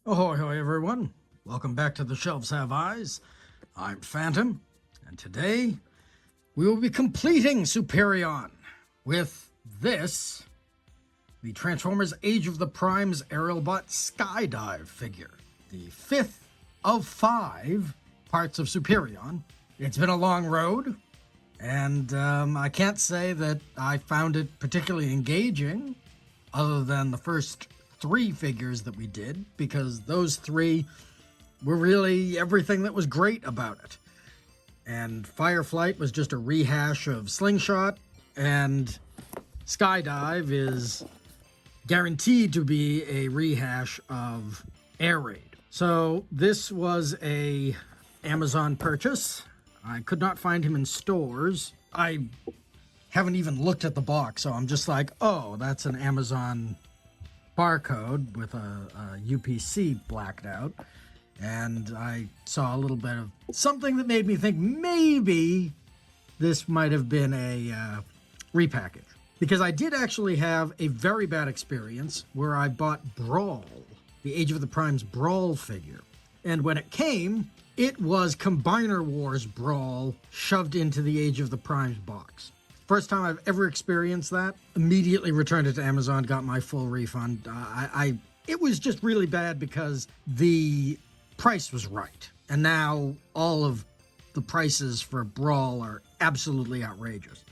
Ahoy-hoy, everyone. Welcome back to The Shelves Have Eyes. I'm Phantom, and today we will be completing Superion with this, the Transformers Age of the Primes Aerialbot Skydive figure, the 5th of 5 parts of Superion. It's been a long road, and I can't say that I found it particularly engaging, other than the first 3 figures that we did, because those 3 were really everything that was great about it. And Fireflight was just a rehash of Slingshot, and Skydive is guaranteed to be a rehash of Air Raid. So this was a Amazon purchase. I could not find him in stores. I haven't even looked at the box, so I'm just like, oh, that's an Amazon barcode with a UPC blacked out, and I saw a little bit of something that made me think maybe this might have been a repackage, because I did actually have a very bad experience where I bought Brawl, the Age of the Primes Brawl figure, and when it came, it was Combiner Wars Brawl shoved into the Age of the Primes box. First time I've ever experienced that. Immediately returned it to Amazon, got my full refund. It was just really bad because the price was right. And now all of the prices for Brawl are absolutely outrageous.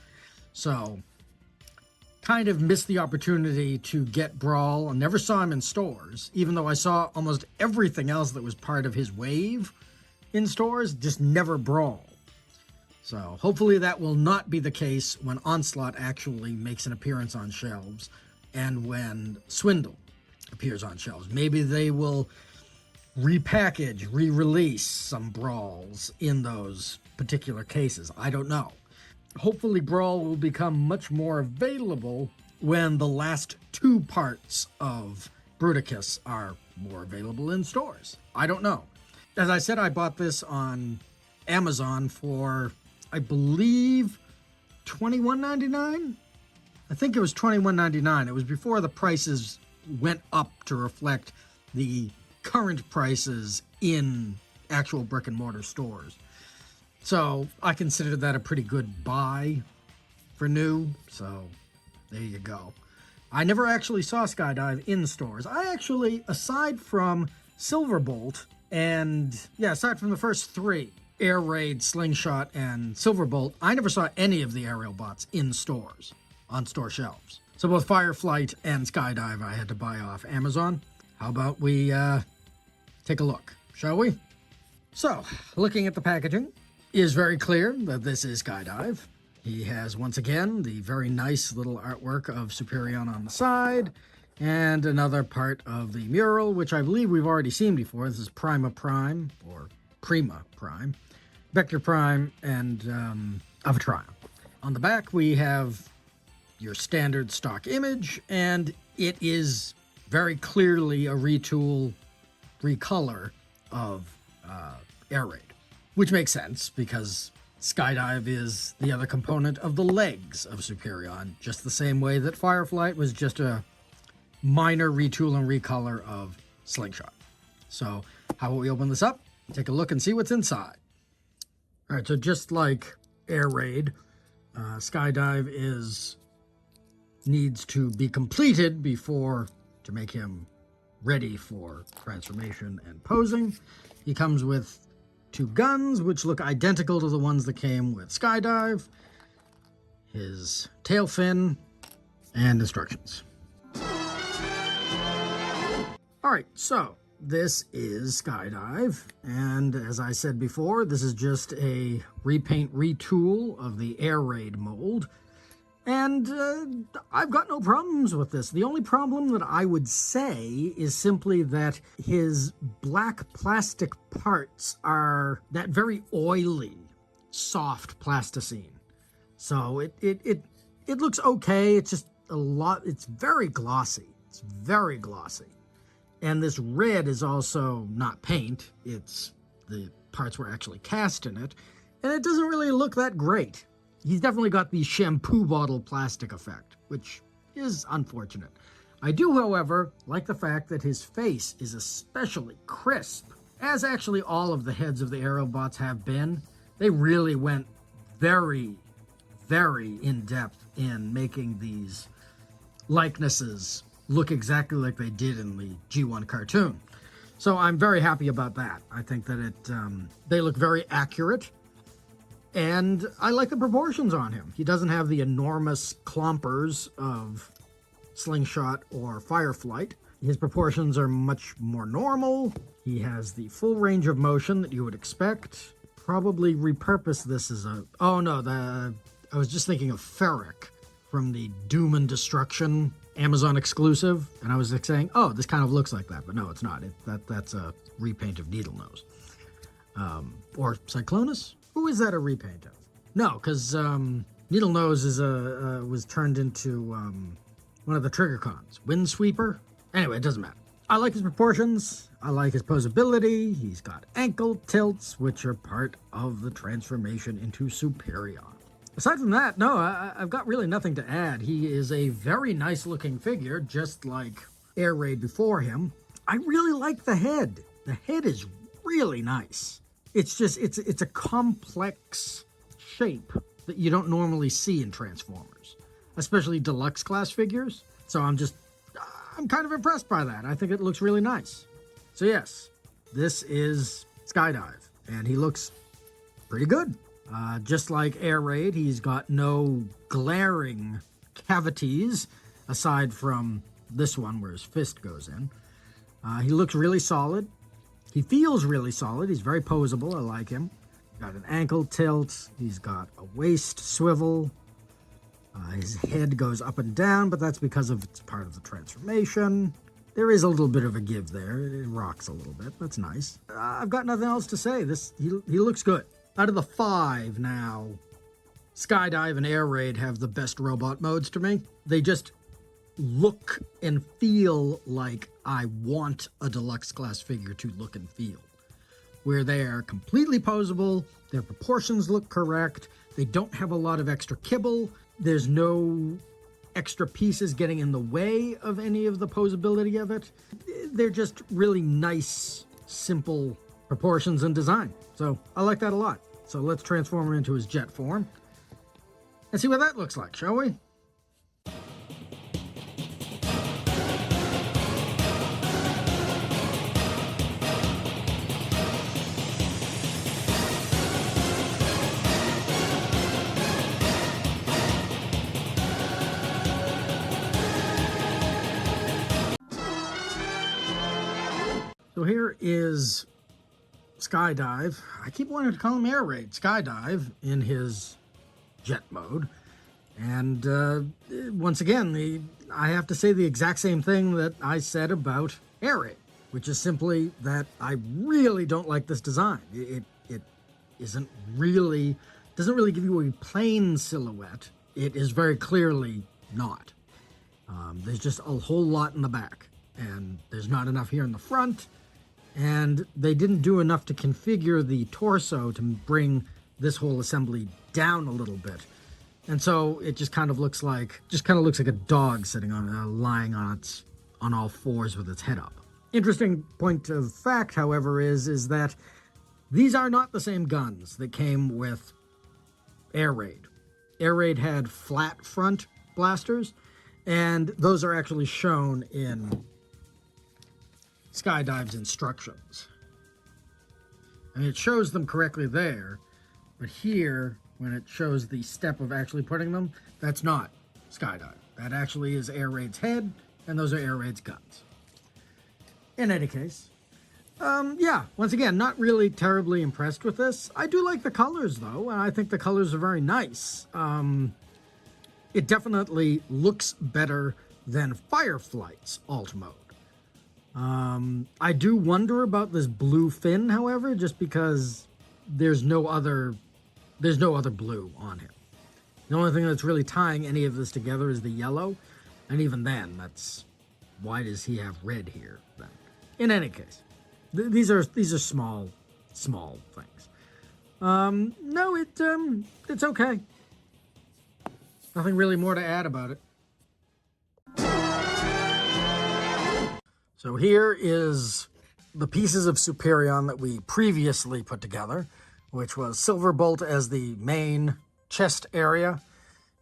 So, kind of missed the opportunity to get Brawl. I never saw him in stores, even though I saw almost everything else that was part of his wave in stores, just never Brawl. So hopefully that will not be the case when Onslaught actually makes an appearance on shelves and when Swindle appears on shelves. Maybe they will repackage, re-release some Brawls in those particular cases. I don't know. Hopefully Brawl will become much more available when the last 2 parts of Bruticus are more available in stores. I don't know. As I said, I bought this on Amazon for, I believe, $21.99? I think it was $21.99. It was before the prices went up to reflect the current prices in actual brick and mortar stores. So I considered that a pretty good buy for new. So there you go. I never actually saw Skydive in stores. I actually, aside from Silverbolt and, aside from the first 3, Air Raid, Slingshot, and Silverbolt, I never saw any of the Aerialbots in stores, on store shelves. So both Fireflight and Skydive I had to buy off Amazon. How about we take a look, shall we? So, looking at the packaging, it is very clear that this is Skydive. He has, once again, the very nice little artwork of Superion on the side, and another part of the mural, which I believe we've already seen before. This is Prima Prime, or Prima Prime, Vector Prime, and Avatrion. On the back, we have your standard stock image, and it is very clearly a retool, recolor of Air Raid, which makes sense because Skydive is the other component of the legs of Superion, just the same way that Fireflight was just a minor retool and recolor of Slingshot. So, how about we open this up, take a look, and see what's inside. All right, so just like Air Raid, Skydive needs to be completed to make him ready for transformation and posing. He comes with 2 guns, which look identical to the ones that came with Skydive, his tail fin, and instructions. All right, so this is Skydive, and as I said before, this is just a repaint retool of the Air Raid mold, and I've got no problems with this. The only problem that I would say is simply that his black plastic parts are that very oily, soft plasticine. So it looks okay. It's just it's very glossy. It's very glossy. And this red is also not paint, it's the parts were actually cast in it, and it doesn't really look that great. He's definitely got the shampoo bottle plastic effect, which is unfortunate. I do, however, like the fact that his face is especially crisp, as actually all of the heads of the Aerialbots have been. They really went very, very in-depth in making these likenesses look exactly like they did in the G1 cartoon. So I'm very happy about that. I think that they look very accurate, and I like the proportions on him. He doesn't have the enormous clompers of Slingshot or Fireflight. His proportions are much more normal. He has the full range of motion that you would expect. Probably repurpose this as a... Oh no, I was just thinking of Ferric from the Doom and Destruction Amazon exclusive, and I was like saying, oh, this kind of looks like that, but no, it's not. That's a repaint of Needlenose. Or Cyclonus? Who is that a repaint of? No, because Needlenose is was turned into one of the Triggercons. Windsweeper? Anyway, it doesn't matter. I like his proportions. I like his posability. He's got ankle tilts, which are part of the transformation into Superion. Aside from that, no, I've got really nothing to add. He is a very nice-looking figure, just like Air Raid before him. I really like the head. The head is really nice. It's just, it's a complex shape that you don't normally see in Transformers, especially deluxe class figures. So I'm kind of impressed by that. I think it looks really nice. So yes, this is Skydive, and he looks pretty good. Just like Air Raid, he's got no glaring cavities aside from this one where his fist goes in. He looks really solid. He feels really solid. He's very posable. I like him. Got an ankle tilt. He's got a waist swivel. His head goes up and down, but that's because it's part of the transformation. There is a little bit of a give there. It rocks a little bit. That's nice. I've got nothing else to say. He looks good. Out of the 5 now, Skydive and Air Raid have the best robot modes to me. They just look and feel like I want a deluxe class figure to look and feel. Where they are completely posable, their proportions look correct, they don't have a lot of extra kibble, there's no extra pieces getting in the way of any of the posability of it. They're just really nice, simple proportions and design. So I like that a lot. So let's transform him into his jet form and see what that looks like, shall we? So here is Skydive. I keep wanting to call him Air Raid. Skydive in his jet mode. And once again, I have to say the exact same thing that I said about Air Raid, which is simply that I really don't like this design. It doesn't really give you a plain silhouette. It is very clearly not. There's just a whole lot in the back, and there's not enough here in the front. And they didn't do enough to configure the torso to bring this whole assembly down a little bit. And so it just kind of looks like a dog sitting on, lying on all fours with its head up. Interesting point of fact, however, is that these are not the same guns that came with Air Raid. Air Raid had flat front blasters, and those are actually shown in Skydive's instructions. I mean, it shows them correctly there, but here, when it shows the step of actually putting them, that's not Skydive. That actually is Air Raid's head, and those are Air Raid's guns. In any case, yeah, once again, not really terribly impressed with this. I do like the colors, though, and I think the colors are very nice. It definitely looks better than Fireflight's alt mode. I do wonder about this blue fin, however, just because there's no other blue on him. The only thing that's really tying any of this together is the yellow, and even then, why does he have red here then? In any case, these are small things. No, it's okay. Nothing really more to add about it. So here is the pieces of Superion that we previously put together, which was Silverbolt as the main chest area,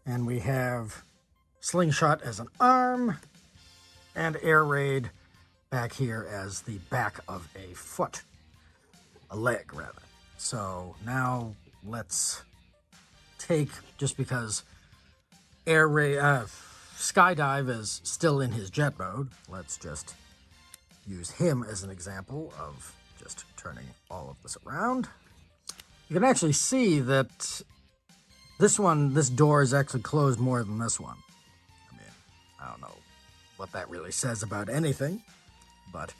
and we have Slingshot as an arm, and Air Raid back here as the back of a foot. A leg, rather. So now let's take, just because Skydive is still in his jet mode, let's just use him as an example of just turning all of this around. You can actually see that this door is actually closed more than this one. I mean, I don't know what that really says about anything, but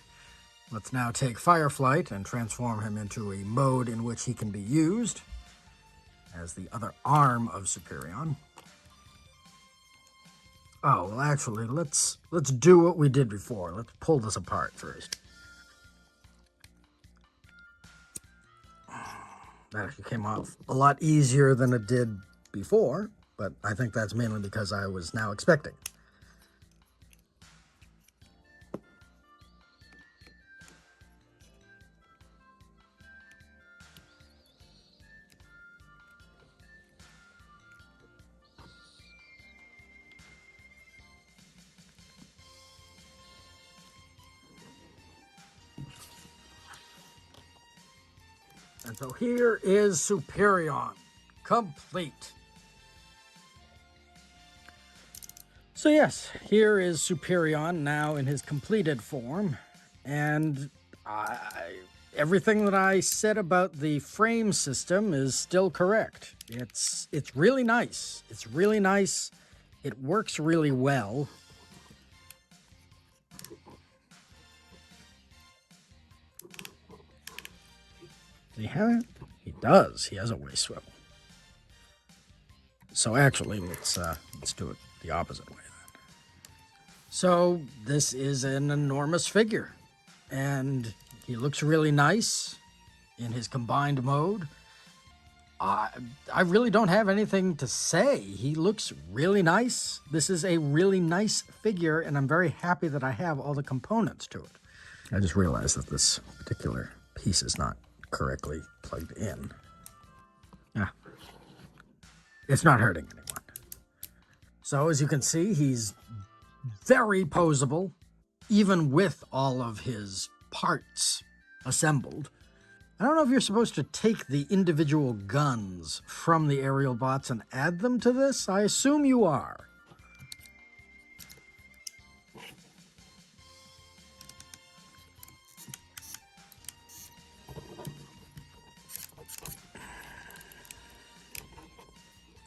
let's now take Fireflight and transform him into a mode in which he can be used as the other arm of Superion. Oh, well, actually, let's do what we did before. Let's pull this apart first. That actually came off a lot easier than it did before, but I think that's mainly because I was now expecting. And so here is Superion, complete. So yes, here is Superion now in his completed form, and everything that I said about the frame system is still correct. It's really nice. It's really nice. It works really well. Does he have it? He does. He has a waist swivel. So actually, let's do it the opposite way then. So this is an enormous figure, and he looks really nice in his combined mode. I really don't have anything to say. He looks really nice. This is a really nice figure, and I'm very happy that I have all the components to it. I just realized that this particular piece is not correctly plugged in. Yeah. It's not hurting anyone. So as you can see, he's very posable, even with all of his parts assembled. I don't know if you're supposed to take the individual guns from the Aerialbots and add them to this. I assume you are.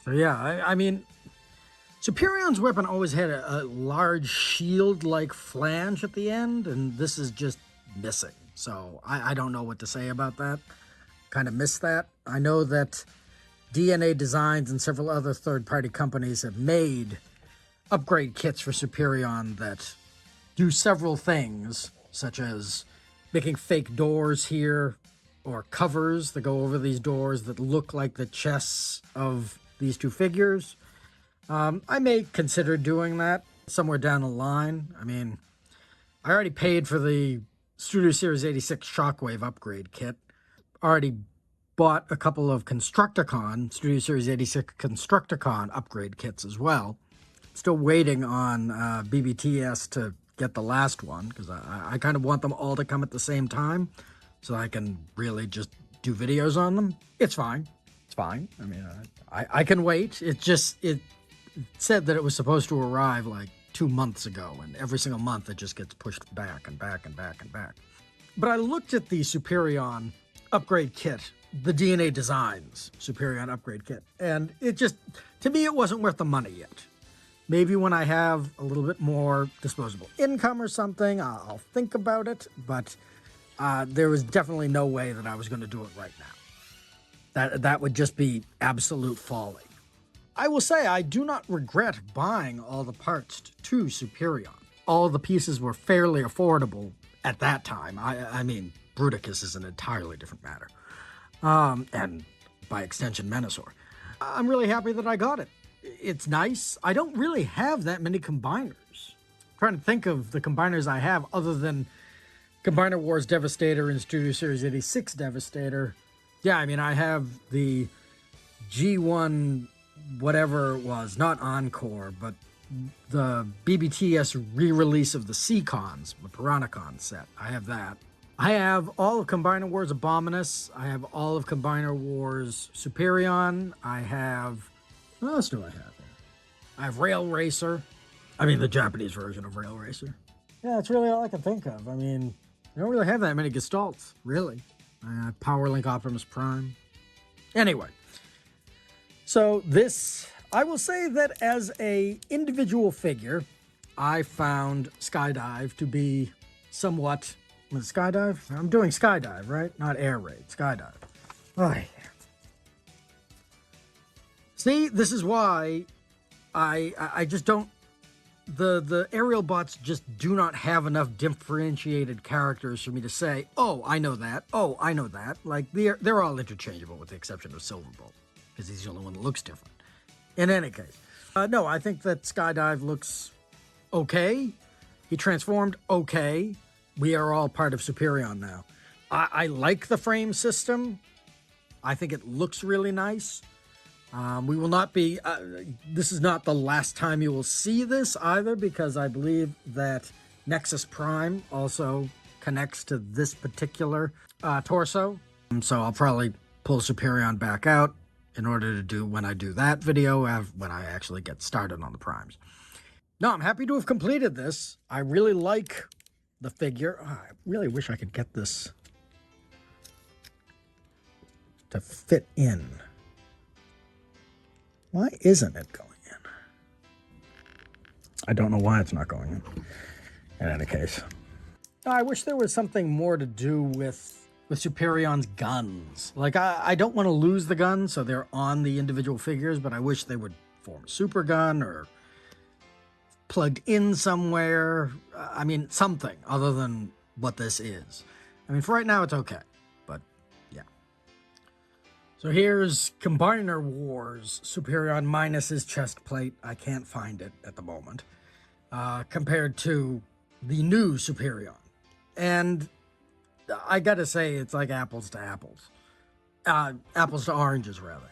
So yeah, I mean, Superion's weapon always had a large shield-like flange at the end, and this is just missing. So I don't know what to say about that. Kind of missed that. I know that DNA Designs and several other third-party companies have made upgrade kits for Superion that do several things, such as making fake doors here, or covers that go over these doors that look like the chests of these two figures. I may consider doing that somewhere down the line. I mean, I already paid for the Studio Series 86 Shockwave upgrade kit. Already bought a couple of Constructicon, Studio Series 86 Constructicon upgrade kits as well. Still waiting on BBTS to get the last one, because I kind of want them all to come at the same time so I can really just do videos on them. It's fine. It's fine. I mean, I can wait. It said that it was supposed to arrive like 2 months ago, and every single month it just gets pushed back and back and back and back. But I looked at the Superion upgrade kit, the DNA Designs Superion upgrade kit, and it just, to me, it wasn't worth the money yet. Maybe when I have a little bit more disposable income or something, I'll think about it, but there was definitely no way that I was going to do it right now. That would just be absolute folly. I will say I do not regret buying all the parts to Superion. All the pieces were fairly affordable at that time. I mean, Bruticus is an entirely different matter. And by extension, Menasor. I'm really happy that I got it. It's nice. I don't really have that many combiners. trying to think of the combiners I have other than Combiner Wars Devastator and Studio Series 86 Devastator. Yeah, I mean, I have the G1, whatever it was, not Encore, but the BBTS re-release of the C-Cons, the Piranacon set. I have that. I have all of Combiner Wars Abominus. I have all of Combiner Wars Superion. I have... What else do I have here? I have Rail Racer. I mean, the Japanese version of Rail Racer. Yeah, that's really all I can think of. I mean, I don't really have that many gestalts, really. Powerlink Optimus Prime. Anyway, so this, I will say that as a individual figure, I found Skydive to be somewhat... Skydive? I'm doing Skydive, right? Not Air Raid. Skydive. Oh, yeah. See, this is why I just don't... The Aerialbots just do not have enough differentiated characters for me to say, oh, I know that. Oh, I know that. Like, they're all interchangeable with the exception of Silverbolt, because he's the only one that looks different. In any case, no, I think that Skydive looks okay. He transformed okay. We are all part of Superion now. I like the frame system. I think it looks really nice. We will not be... this is not the last time you will see this either, because I believe that Nexus Prime also connects to this particular torso. So I'll probably pull Superion back out in order to do, when I do that video, when I actually get started on the primes. No, I'm happy to have completed this. I really like the figure. Oh, I really wish I could get this to fit in. Why isn't it going in? I don't know why it's not going in. In any case. I wish there was something more to do with Superion's guns. Like, I don't want to lose the guns, so they're on the individual figures, but I wish they would form a super gun or plugged in somewhere. I mean, something other than what this is. I mean, for right now, it's okay. But, yeah. So here's Combiner Wars Superion minus his chest plate. I can't find it at the moment. Compared to the new Superion. And I gotta say, it's like apples to apples. Apples to oranges, rather.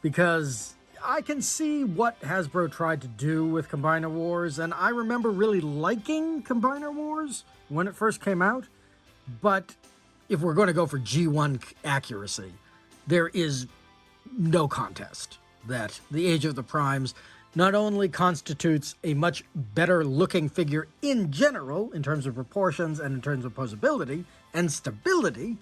Because I can see what Hasbro tried to do with Combiner Wars, and I remember really liking Combiner Wars when it first came out. But if we're going to go for G1 accuracy, there is no contest that the Age of the Primes not only constitutes a much better looking figure in general, in terms of proportions and in terms of posability and stability,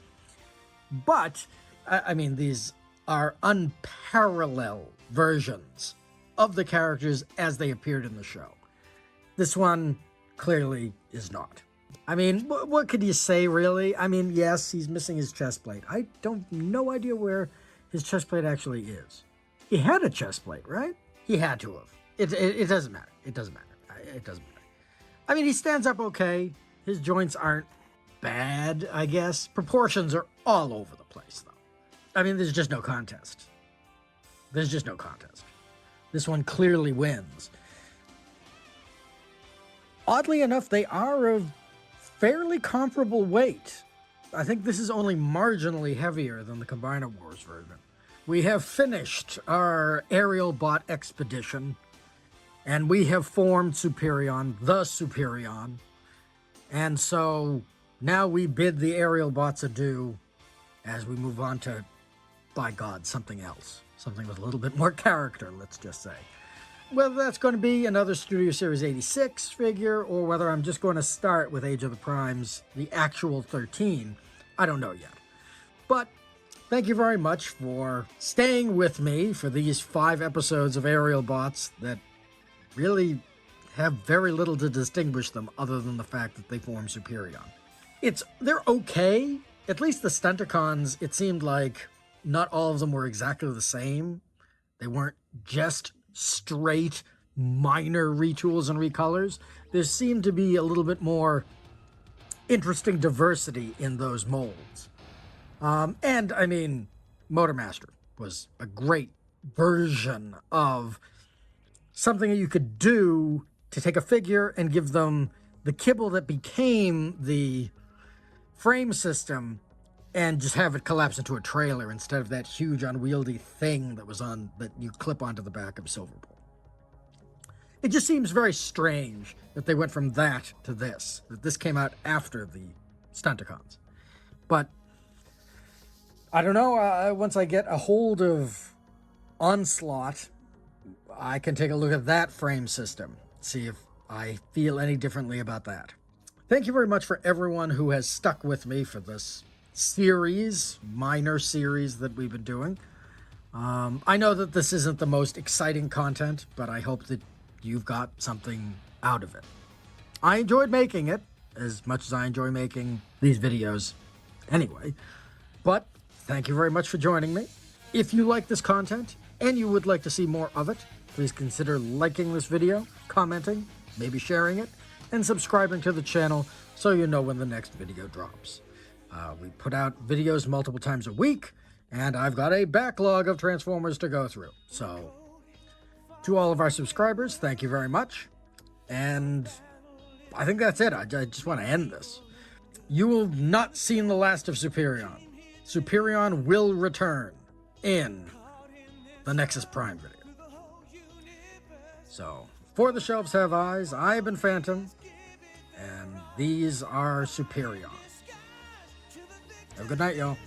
but, I mean, these are unparalleled versions of the characters as they appeared in the show. This one clearly is not. I mean, what could you say, really? I mean, yes, he's missing his chest plate. I don't, no idea where his chest plate actually is. He had a chest plate, right? He had to have. It doesn't matter. It doesn't matter. It doesn't matter. I mean, he stands up okay. His joints aren't bad, I guess. Proportions are all over the place, though. I mean, there's just no contest. There's just no contest. This one clearly wins. Oddly enough, they are of fairly comparable weight. I think this is only marginally heavier than the Combiner Wars version. We have finished our Aerialbot expedition, and we have formed Superion, the Superion. And so now we bid the Aerialbots adieu as we move on to, by God, something else. Something with a little bit more character, let's just say. Whether that's going to be another Studio Series 86 figure, or whether I'm just going to start with Age of the Primes, the actual 13, I don't know yet. But thank you very much for staying with me for these 5 episodes of Aerialbots that really have very little to distinguish them other than the fact that they form Superion. They're okay. At least the Stunticons, it seemed like not all of them were exactly the same. They weren't just straight minor retools and recolors. There seemed to be a little bit more interesting diversity in those molds. And, I mean, Motormaster was a great version of something that you could do to take a figure and give them the kibble that became the frame system and just have it collapse into a trailer instead of that huge unwieldy thing that you clip onto the back of Silverbolt. It just seems very strange that they went from that to this, that this came out after the Stunticons. But I don't know, once I get a hold of Onslaught, I can take a look at that frame system, see if I feel any differently about that. Thank you very much for everyone who has stuck with me for this minor series that we've been doing. I know that this isn't the most exciting content, but I hope that you've got something out of it. I enjoyed making it as much as I enjoy making these videos anyway, but thank you very much for joining me. If you like this content and you would like to see more of it, please consider liking this video, commenting, maybe sharing it, and subscribing to the channel so you know when the next video drops. We put out videos multiple times a week, and I've got a backlog of Transformers to go through. So, to all of our subscribers, thank you very much. And I think that's it. I just want to end this. You will not see the last of Superion. Superion will return in the Nexus Prime video. So, for the Shelves Have Eyes, I've been Phantom, and these are Superion. Have a good night, y'all.